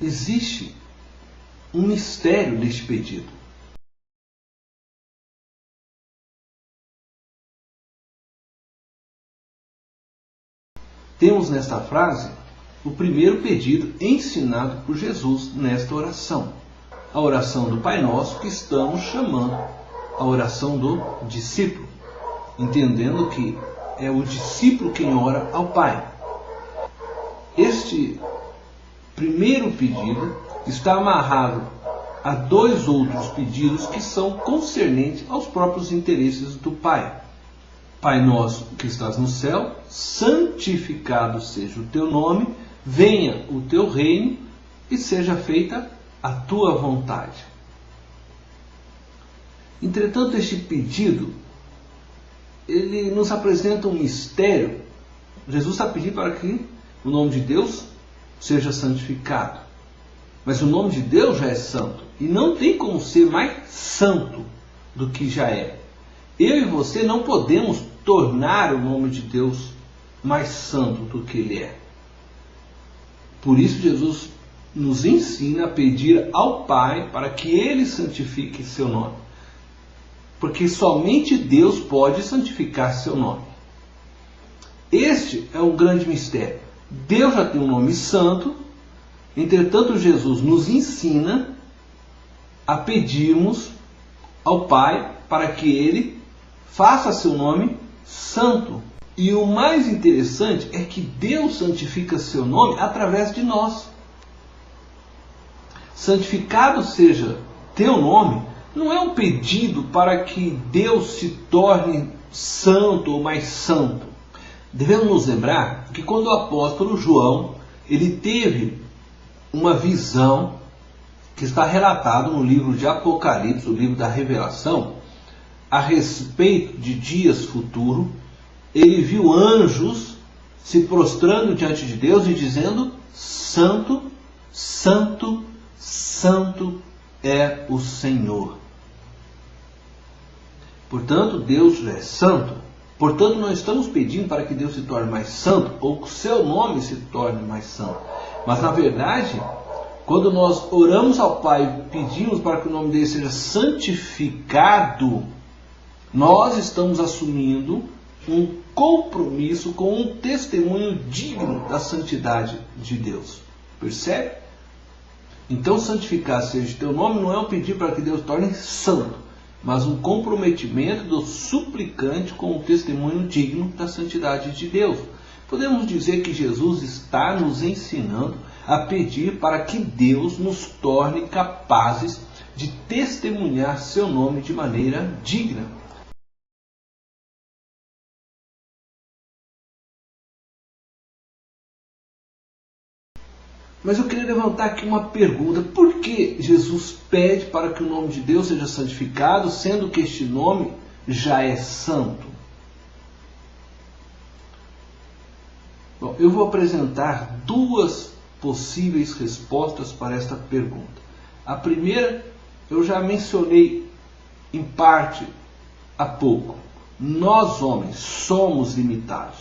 existe um mistério neste pedido. Temos nesta frase o primeiro pedido ensinado por Jesus nesta oração. A oração do Pai Nosso, que estamos chamando a oração do discípulo, entendendo que é o discípulo quem ora ao Pai. Este primeiro pedido está amarrado a dois outros pedidos que são concernentes aos próprios interesses do Pai. Pai nosso que estás no céu, santificado seja o teu nome, venha o teu reino e seja feita a tua vontade. Entretanto, este pedido, ele nos apresenta um mistério. Jesus está pedindo para que o nome de Deus seja santificado. Mas o nome de Deus já é santo. E não tem como ser mais santo do que já é. Eu e você não podemos tornar o nome de Deus mais santo do que ele é. Por isso Jesus nos ensina a pedir ao Pai para que ele santifique seu nome. Porque somente Deus pode santificar seu nome. Este é um grande mistério. Deus já tem um nome santo, entretanto Jesus nos ensina a pedirmos ao Pai para que ele faça seu nome santo. E o mais interessante é que Deus santifica seu nome através de nós. Santificado seja teu nome não é um pedido para que Deus se torne santo ou mais santo. Devemos nos lembrar que quando o apóstolo João ele teve uma visão que está relatado no livro de Apocalipse, o livro da Revelação, a respeito de dias futuros, ele viu anjos se prostrando diante de Deus e dizendo: Santo, Santo, Santo é o Senhor. Portanto, Deus já é santo. Portanto, não estamos pedindo para que Deus se torne mais santo ou que o seu nome se torne mais santo. Mas, na verdade, quando nós oramos ao Pai e pedimos para que o nome dele seja santificado, nós estamos assumindo um compromisso com um testemunho digno da santidade de Deus. Percebe? Então, santificar seja teu nome não é um pedido para que Deus torne santo, mas um comprometimento do suplicante com o testemunho digno da santidade de Deus. Podemos dizer que Jesus está nos ensinando a pedir para que Deus nos torne capazes de testemunhar seu nome de maneira digna. Mas eu queria levantar aqui uma pergunta. Por que Jesus pede para que o nome de Deus seja santificado, sendo que este nome já é santo? Bom, eu vou apresentar duas possíveis respostas para esta pergunta. A primeira, eu já mencionei em parte há pouco. Nós, homens, somos limitados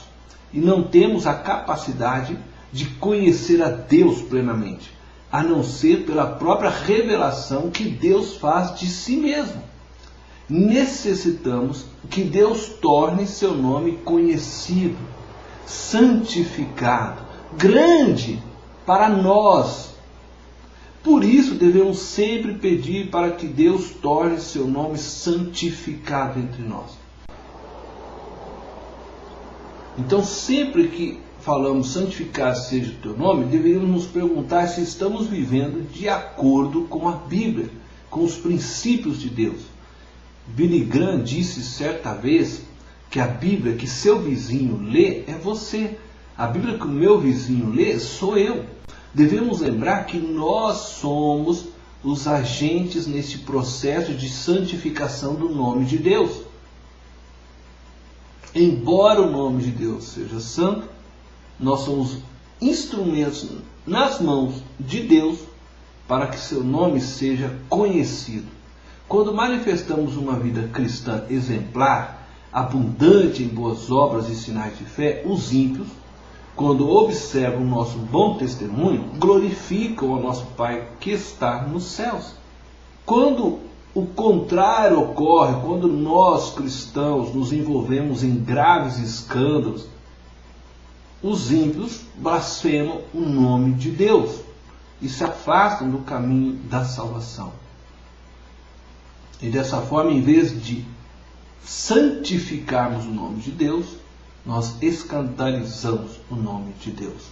e não temos a capacidade de conhecer a Deus plenamente, a não ser pela própria revelação que Deus faz de si mesmo. Necessitamos que Deus torne seu nome conhecido, santificado, grande para nós. Por isso devemos sempre pedir para que Deus torne seu nome santificado entre nós. Então, sempre que falamos santificado seja o teu nome, deveríamos nos perguntar se estamos vivendo de acordo com a Bíblia, com os princípios de Deus. Billy Graham disse certa vez que a Bíblia que seu vizinho lê é você. A Bíblia que o meu vizinho lê sou eu. Devemos lembrar que nós somos os agentes nesse processo de santificação do nome de Deus. Embora o nome de Deus seja santo, nós somos instrumentos nas mãos de Deus para que seu nome seja conhecido. Quando manifestamos uma vida cristã exemplar, abundante em boas obras e sinais de fé, os ímpios quando observam o nosso bom testemunho, glorificam ao nosso Pai que está nos céus. Quando o contrário ocorre, quando nós cristãos nos envolvemos em graves escândalos, os ímpios blasfemam o nome de Deus e se afastam do caminho da salvação. E dessa forma, em vez de santificarmos o nome de Deus, nós escandalizamos o nome de Deus.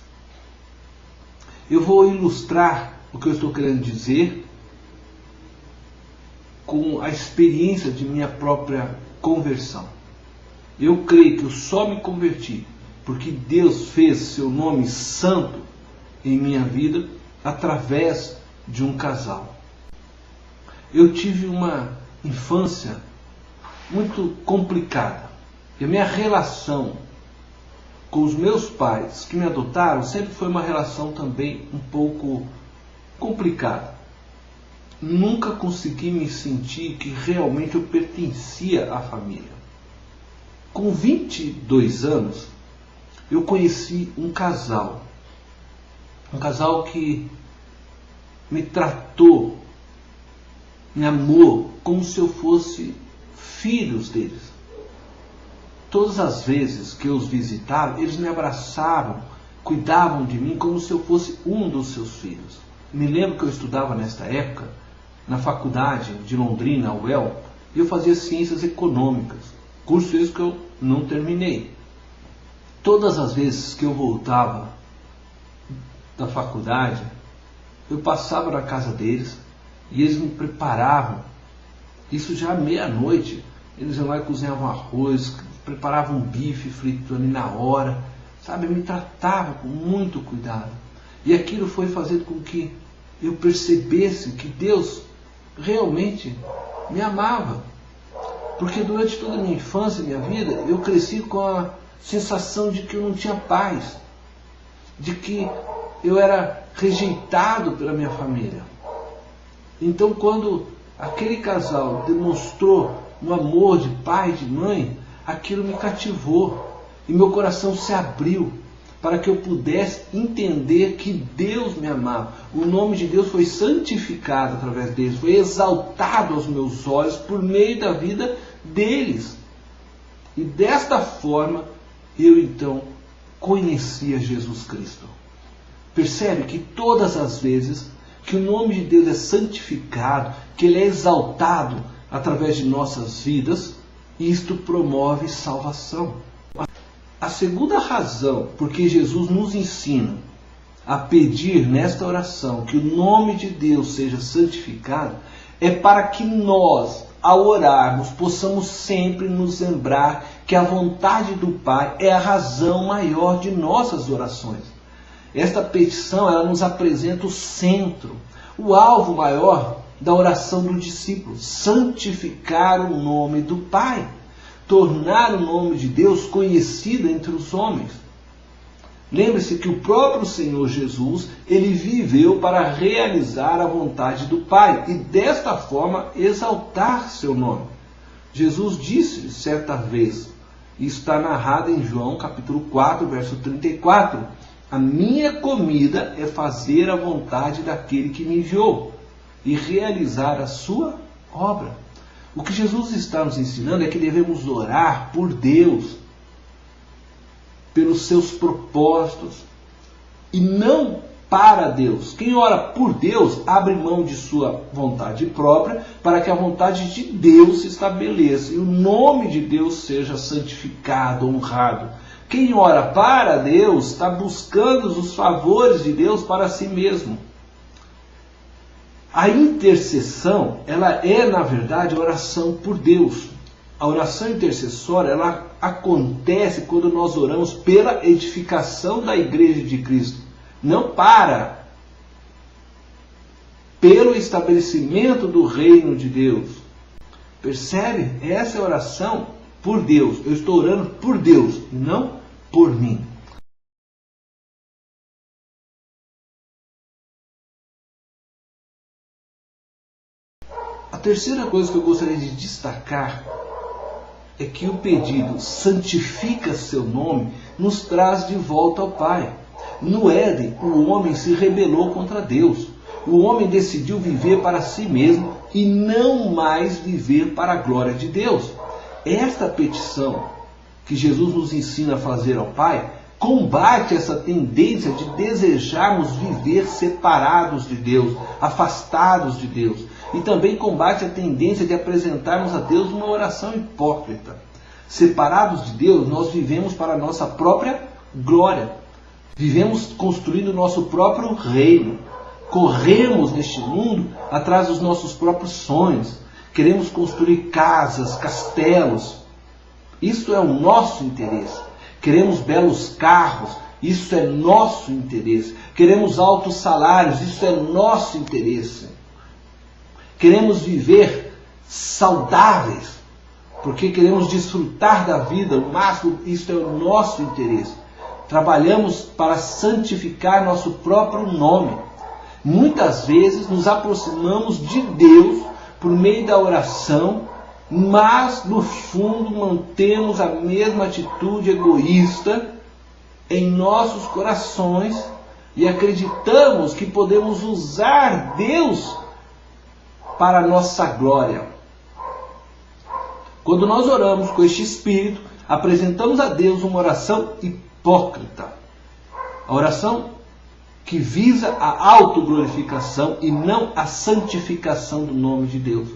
Eu vou ilustrar o que eu estou querendo dizer com a experiência de minha própria conversão. Eu creio que eu só me converti porque Deus fez seu nome santo em minha vida através de um casal. Eu tive uma infância muito complicada. E a minha relação com os meus pais que me adotaram sempre foi uma relação também um pouco complicada. Nunca consegui me sentir que realmente eu pertencia à família. Com 22 anos, eu conheci um casal que me tratou, me amou como se eu fosse filhos deles. Todas as vezes que eu os visitava, eles me abraçavam, cuidavam de mim como se eu fosse um dos seus filhos. Me lembro que eu estudava nesta época, na faculdade de Londrina, a UEL, e eu fazia ciências econômicas, curso esse que eu não terminei. Todas as vezes que eu voltava da faculdade, eu passava na casa deles e eles me preparavam, isso já à meia-noite, eles iam lá e cozinhavam arroz, preparavam um bife frito ali na hora, sabe, me tratavam com muito cuidado. E aquilo foi fazendo com que eu percebesse que Deus realmente me amava. Porque durante toda a minha infância e minha vida, eu cresci com a sensação de que eu não tinha paz, de que eu era rejeitado pela minha família. Então, quando aquele casal demonstrou um amor de pai e de mãe, aquilo me cativou e meu coração se abriu para que eu pudesse entender que Deus me amava. O nome de Deus foi santificado através deles, foi exaltado aos meus olhos por meio da vida deles. E desta forma, eu então conhecia Jesus Cristo. Percebe que todas as vezes que o nome de Deus é santificado, que Ele é exaltado através de nossas vidas, isto promove salvação. A segunda razão por que Jesus nos ensina a pedir nesta oração que o nome de Deus seja santificado é para que nós, ao orarmos, possamos sempre nos lembrar que a vontade do Pai é a razão maior de nossas orações. Esta petição, ela nos apresenta o centro, o alvo maior da oração do discípulo: santificar o nome do Pai, tornar o nome de Deus conhecido entre os homens. Lembre-se que o próprio Senhor Jesus, Ele viveu para realizar a vontade do Pai e desta forma exaltar seu nome. Jesus disse certa vez, e está narrado em João capítulo 4, verso 34, a minha comida é fazer a vontade daquele que me enviou e realizar a sua obra. O que Jesus está nos ensinando é que devemos orar por Deus, pelos seus propósitos, e não para Deus. Quem ora por Deus abre mão de sua vontade própria para que a vontade de Deus se estabeleça e o nome de Deus seja santificado, honrado. Quem ora para Deus está buscando os favores de Deus para si mesmo. A intercessão, ela é, na verdade, a oração por Deus. A oração intercessória, ela acontece quando nós oramos pela edificação da Igreja de Cristo, não pelo estabelecimento do reino de Deus. Percebe? Essa é a oração por Deus. Eu estou orando por Deus e não por mim. A terceira coisa que eu gostaria de destacar é que o pedido santifica seu nome nos traz de volta ao Pai. No Éden, o homem se rebelou contra Deus. O homem decidiu viver para si mesmo e não mais viver para a glória de Deus. Esta petição que Jesus nos ensina a fazer ao Pai combate essa tendência de desejarmos viver separados de Deus, afastados de Deus. E também combate a tendência de apresentarmos a Deus uma oração hipócrita. Separados de Deus, nós vivemos para a nossa própria glória. Vivemos construindo o nosso próprio reino. Corremos neste mundo atrás dos nossos próprios sonhos. Queremos construir casas, castelos. Isso é o nosso interesse. Queremos belos carros. Isso é nosso interesse. Queremos altos salários. Isso é nosso interesse. Queremos viver saudáveis, porque queremos desfrutar da vida o máximo. Isso é o nosso interesse. Trabalhamos para santificar nosso próprio nome. Muitas vezes nos aproximamos de Deus por meio da oração, mas no fundo mantemos a mesma atitude egoísta em nossos corações e acreditamos que podemos usar Deus para a nossa glória. Quando nós oramos com este espírito, apresentamos a Deus uma oração hipócrita. A oração que visa a autoglorificação e não a santificação do nome de Deus.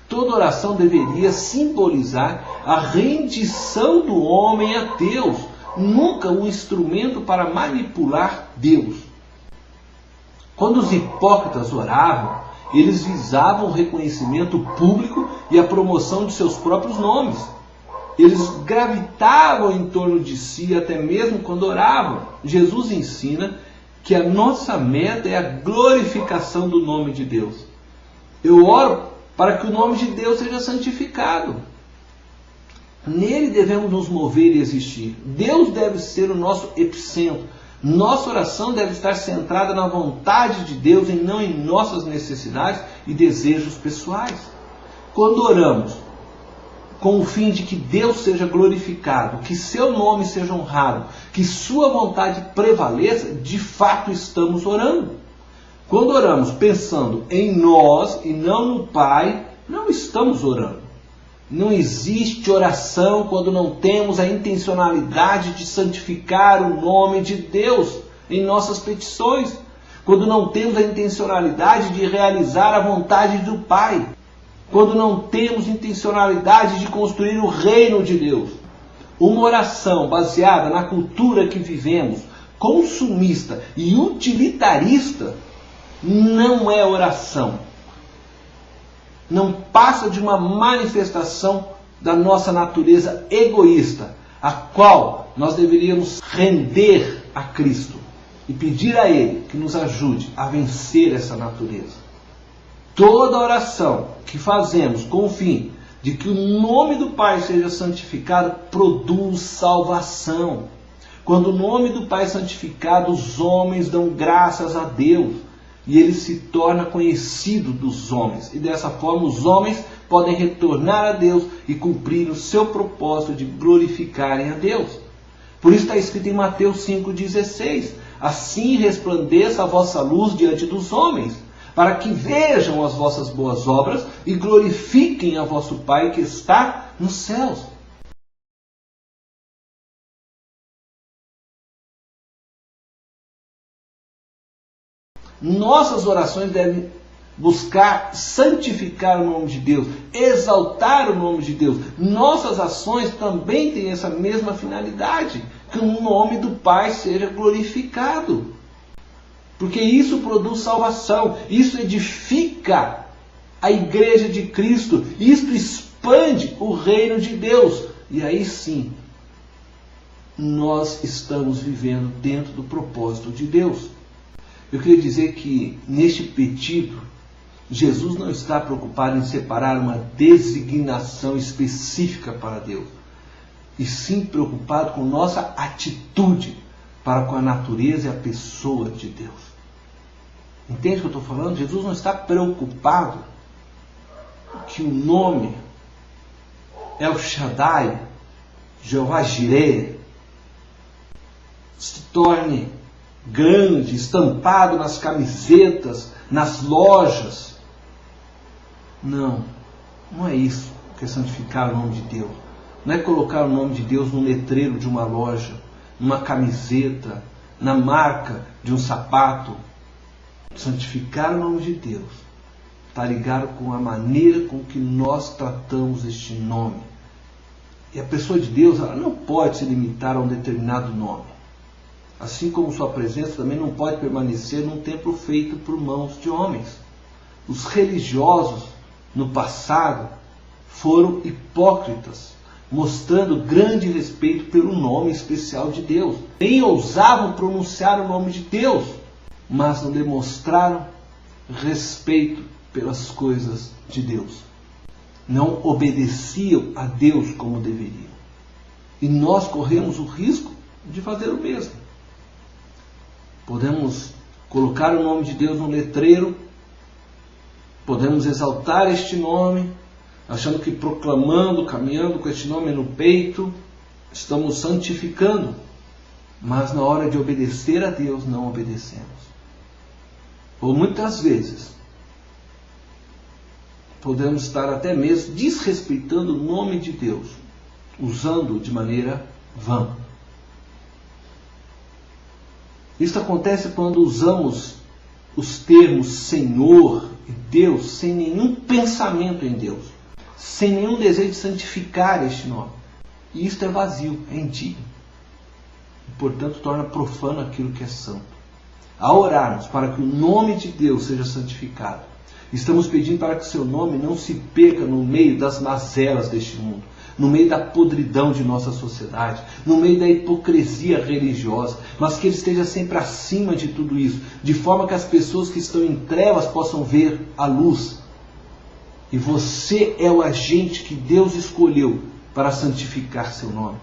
Toda oração deveria simbolizar a rendição do homem a Deus, nunca um instrumento para manipular Deus. Quando os hipócritas oravam, eles visavam o reconhecimento público e a promoção de seus próprios nomes. Eles gravitavam em torno de si até mesmo quando oravam. Jesus ensina que a nossa meta é a glorificação do nome de Deus. Eu oro para que o nome de Deus seja santificado. Nele devemos nos mover e existir. Deus deve ser o nosso epicentro. Nossa oração deve estar centrada na vontade de Deus e não em nossas necessidades e desejos pessoais. Quando oramos com o fim de que Deus seja glorificado, que seu nome seja honrado, que sua vontade prevaleça, de fato estamos orando. Quando oramos pensando em nós e não no Pai, não estamos orando. Não existe oração quando não temos a intencionalidade de santificar o nome de Deus em nossas petições. Quando não temos a intencionalidade de realizar a vontade do Pai. Quando não temos intencionalidade de construir o reino de Deus. Uma oração baseada na cultura que vivemos, consumista e utilitarista, não é oração. Não passa de uma manifestação da nossa natureza egoísta, a qual nós deveríamos render a Cristo e pedir a Ele que nos ajude a vencer essa natureza. Toda oração que fazemos com o fim de que o nome do Pai seja santificado produz salvação. Quando o nome do Pai é santificado, os homens dão graças a Deus. E ele se torna conhecido dos homens. E dessa forma os homens podem retornar a Deus e cumprir o seu propósito de glorificarem a Deus. Por isso está escrito em Mateus 5,16. Assim resplandeça a vossa luz diante dos homens, para que vejam as vossas boas obras e glorifiquem a vosso Pai que está nos céus. Nossas orações devem buscar santificar o nome de Deus, exaltar o nome de Deus. Nossas ações também têm essa mesma finalidade, que o nome do Pai seja glorificado. Porque isso produz salvação, isso edifica a igreja de Cristo, isso expande o reino de Deus. E aí sim, nós estamos vivendo dentro do propósito de Deus. Eu queria dizer que neste pedido, Jesus não está preocupado em separar uma designação específica para Deus, e sim preocupado com nossa atitude para com a natureza e a pessoa de Deus. Entende o que eu estou falando? Jesus não está preocupado que o nome El Shaddai, Jeová Jireh, se torne grande, estampado nas camisetas, nas lojas. Não, não é isso que é santificar o nome de Deus. Não é colocar o nome de Deus no letreiro de uma loja, numa camiseta, na marca de um sapato. Santificar o nome de Deus está ligado com a maneira com que nós tratamos este nome. E a pessoa de Deus, ela não pode se limitar a um determinado nome. Assim como sua presença também não pode permanecer num templo feito por mãos de homens. Os religiosos, no passado, foram hipócritas, mostrando grande respeito pelo nome especial de Deus. Nem ousavam pronunciar o nome de Deus, mas não demonstraram respeito pelas coisas de Deus. Não obedeciam a Deus como deveriam. E nós corremos o risco de fazer o mesmo. Podemos colocar o nome de Deus no letreiro, podemos exaltar este nome, achando que proclamando, caminhando com este nome no peito, estamos santificando. Mas na hora de obedecer a Deus, não obedecemos. Ou muitas vezes, podemos estar até mesmo desrespeitando o nome de Deus, usando de maneira vã. Isso acontece quando usamos os termos Senhor e Deus sem nenhum pensamento em Deus, sem nenhum desejo de santificar este nome. E isto é vazio, é indigno. E, portanto, torna profano aquilo que é santo. Ao orarmos para que o nome de Deus seja santificado, estamos pedindo para que o seu nome não se perca no meio das mazelas deste mundo, no meio da podridão de nossa sociedade, no meio da hipocrisia religiosa, mas que ele esteja sempre acima de tudo isso, de forma que as pessoas que estão em trevas possam ver a luz. E você é o agente que Deus escolheu para santificar seu nome.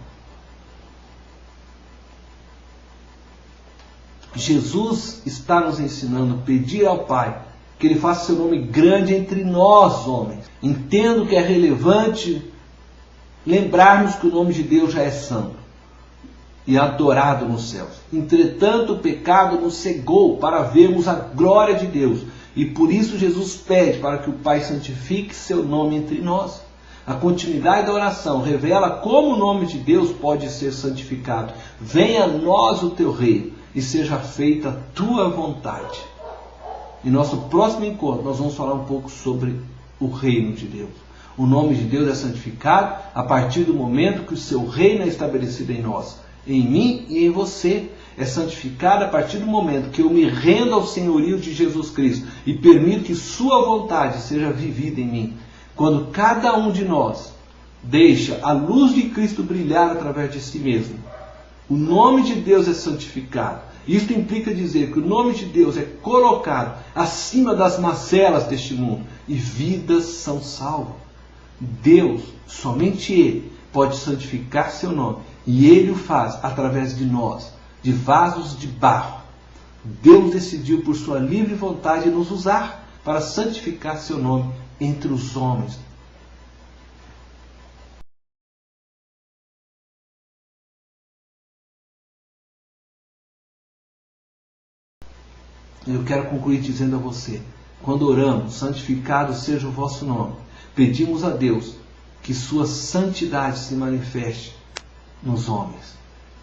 Jesus está nos ensinando a pedir ao Pai que Ele faça seu nome grande entre nós, homens. Entendo que é relevante lembrarmos que o nome de Deus já é santo e adorado nos céus. Entretanto, o pecado nos cegou para vermos a glória de Deus. E por isso Jesus pede para que o Pai santifique seu nome entre nós. A continuidade da oração revela como o nome de Deus pode ser santificado. Venha a nós o teu reino e seja feita a tua vontade. Em nosso próximo encontro nós vamos falar um pouco sobre o reino de Deus. O nome de Deus é santificado a partir do momento que o seu reino é estabelecido em nós, em mim e em você. É santificado a partir do momento que eu me rendo ao senhorio de Jesus Cristo e permito que sua vontade seja vivida em mim. Quando cada um de nós deixa a luz de Cristo brilhar através de si mesmo, o nome de Deus é santificado. Isto implica dizer que o nome de Deus é colocado acima das mazelas deste mundo e vidas são salvas. Deus, somente Ele, pode santificar seu nome e Ele o faz através de nós, de vasos de barro. Deus decidiu por sua livre vontade nos usar para santificar seu nome entre os homens. Eu quero concluir dizendo a você, quando oramos, santificado seja o vosso nome, pedimos a Deus que sua santidade se manifeste nos homens,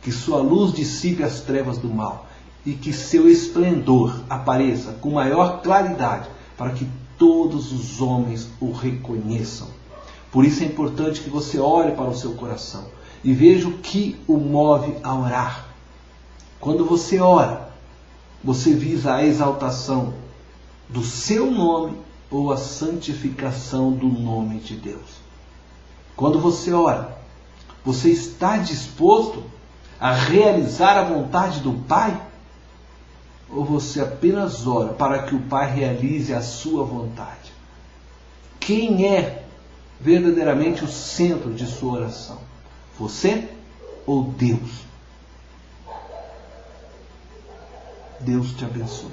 que sua luz dissipe as trevas do mal e que seu esplendor apareça com maior claridade para que todos os homens o reconheçam. Por isso é importante que você olhe para o seu coração e veja o que o move a orar. Quando você ora, você visa a exaltação do seu nome ou a santificação do nome de Deus. Quando você ora, você está disposto a realizar a vontade do Pai? Ou você apenas ora para que o Pai realize a sua vontade? Quem é verdadeiramente o centro de sua oração? Você ou Deus? Deus te abençoe.